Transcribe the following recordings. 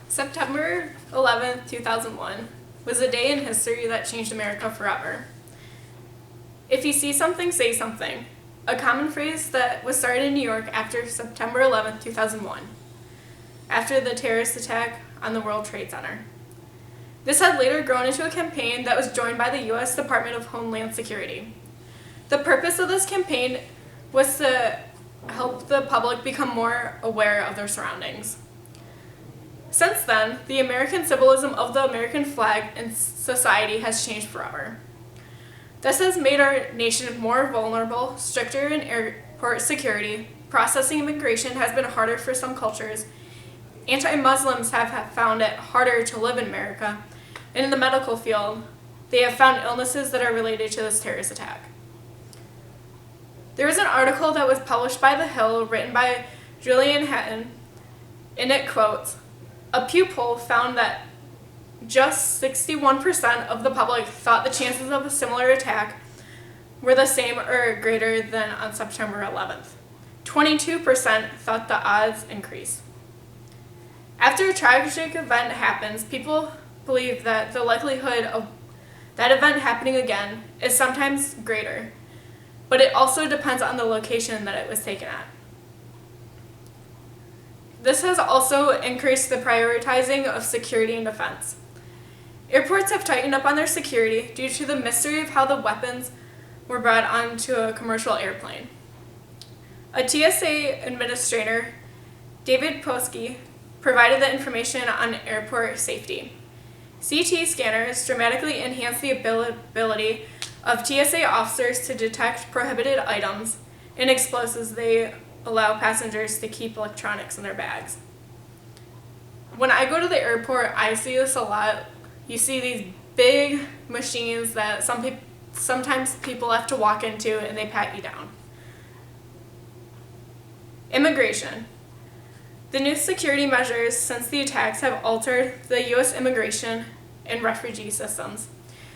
September 11th, 2001 was a day in history that changed America forever. If you see something, say something. A common phrase that was started in New York after September 11th, 2001, after the terrorist attack on the World Trade Center. This had later grown into a campaign that was joined by the U.S. Department of Homeland Security. The purpose of this campaign was to help the public become more aware of their surroundings. Since then, the American symbolism of the American flag and society has changed forever. This has made our nation more vulnerable, stricter in airport security, processing immigration has been harder for some cultures, anti-Muslims have found it harder to live in America, and in the medical field, they have found illnesses that are related to this terrorist attack. There was an article that was published by The Hill, written by Julian Hatton, and it quotes, "A Pew poll found that just 61% of the public thought the chances of a similar attack were the same or greater than on September 11th. 22% thought the odds increased. After a tragic event happens, people believe that the likelihood of that event happening again is sometimes greater, but it also depends on the location that it was taken at. This has also increased the prioritizing of security and defense. Airports have tightened up on their security due to the mystery of how the weapons were brought onto a commercial airplane. A TSA administrator, David Poski, provided the information on airport safety. CT scanners dramatically enhance the ability of TSA officers to detect prohibited items and explosives. They allow passengers to keep electronics in their bags. When I go to the airport, I see this a lot. You see these big machines that sometimes people have to walk into and they pat you down. Immigration. The new security measures since the attacks have altered the U.S. immigration and refugee systems.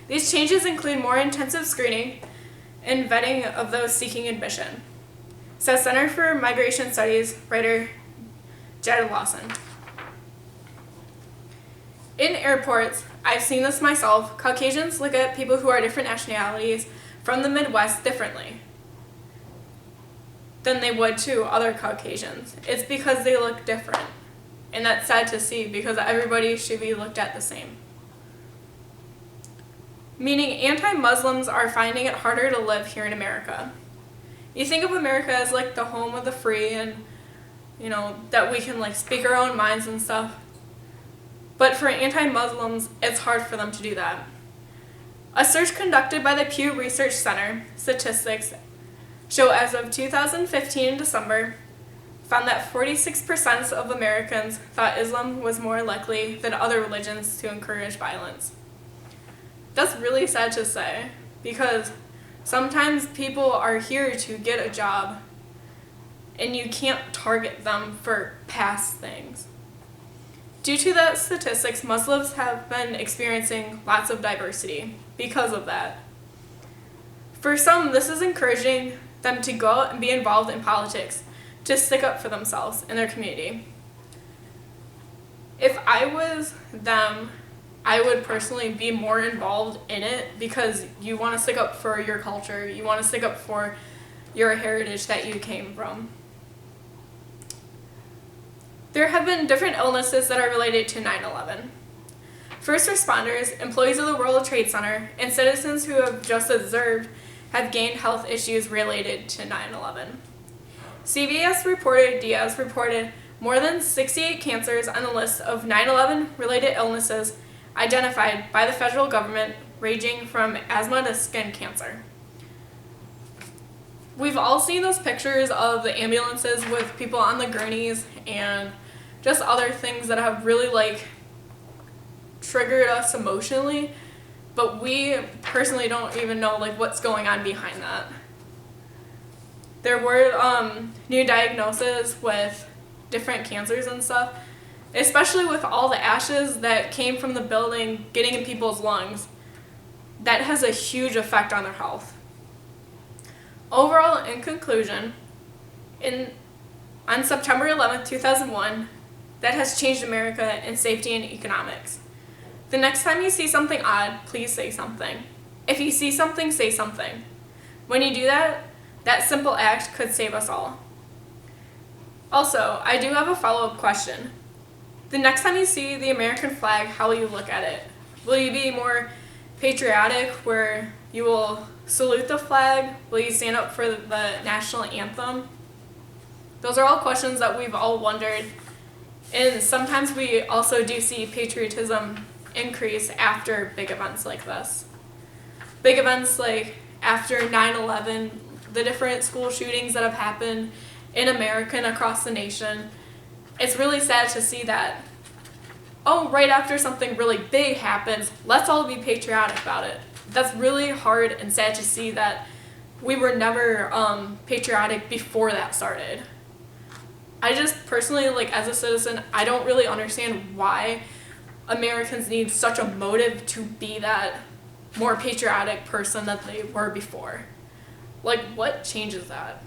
These changes include more intensive screening and vetting of those seeking admission, says Center for Migration Studies writer Jed Lawson. In airports, I've seen this myself. Caucasians look at people who are different nationalities from the Midwest differently than they would to other Caucasians. It's because they look different. And that's sad to see because everybody should be looked at the same. Meaning anti-Muslims are finding it harder to live here in America. You think of America as like the home of the free and, that we can like speak our own minds and stuff. But for anti-Muslims, it's hard for them to do that. A search conducted by the Pew Research Center statistics show as of 2015 in December, found that 46% of Americans thought Islam was more likely than other religions to encourage violence. That's really sad to say, because sometimes people are here to get a job, and you can't target them for past things. Due to that statistics, Muslims have been experiencing lots of diversity because of that. For some, this is encouraging them to go out and be involved in politics, to stick up for themselves and their community. If I was them, I would personally be more involved in it because you want to stick up for your culture, you want to stick up for your heritage that you came from. There have been different illnesses that are related to 9/11. First responders, employees of the World Trade Center, and citizens who have just observed have gained health issues related to 9/11. CBS reported Diaz reported more than 68 cancers on the list of 9/11 related illnesses identified by the federal government, ranging from asthma to skin cancer. We've all seen those pictures of the ambulances with people on the gurneys and just other things that have really triggered us emotionally, but we personally don't even know what's going on behind that. There were new diagnoses with different cancers and stuff, especially with all the ashes that came from the building getting in people's lungs. That has a huge effect on their health. Overall, in conclusion, on September 11th, 2001, that has changed America in safety and economics. The next time you see something odd, please say something. If you see something, say something. When you do that, that simple act could save us all. Also, I do have a follow-up question. The next time you see the American flag, how will you look at it? Will you be more patriotic, where you will salute the flag? Will you stand up for the national anthem? Those are all questions that we've all wondered, and sometimes we also do see patriotism increase after big events like this. Big events like after 9/11, the different school shootings that have happened in America and across the nation. It's really sad to see that, right after something really big happens, let's all be patriotic about it. That's really hard and sad to see that we were never patriotic before that started. I just personally, as a citizen, I don't really understand why Americans need such a motive to be that more patriotic person that they were before. What changes that?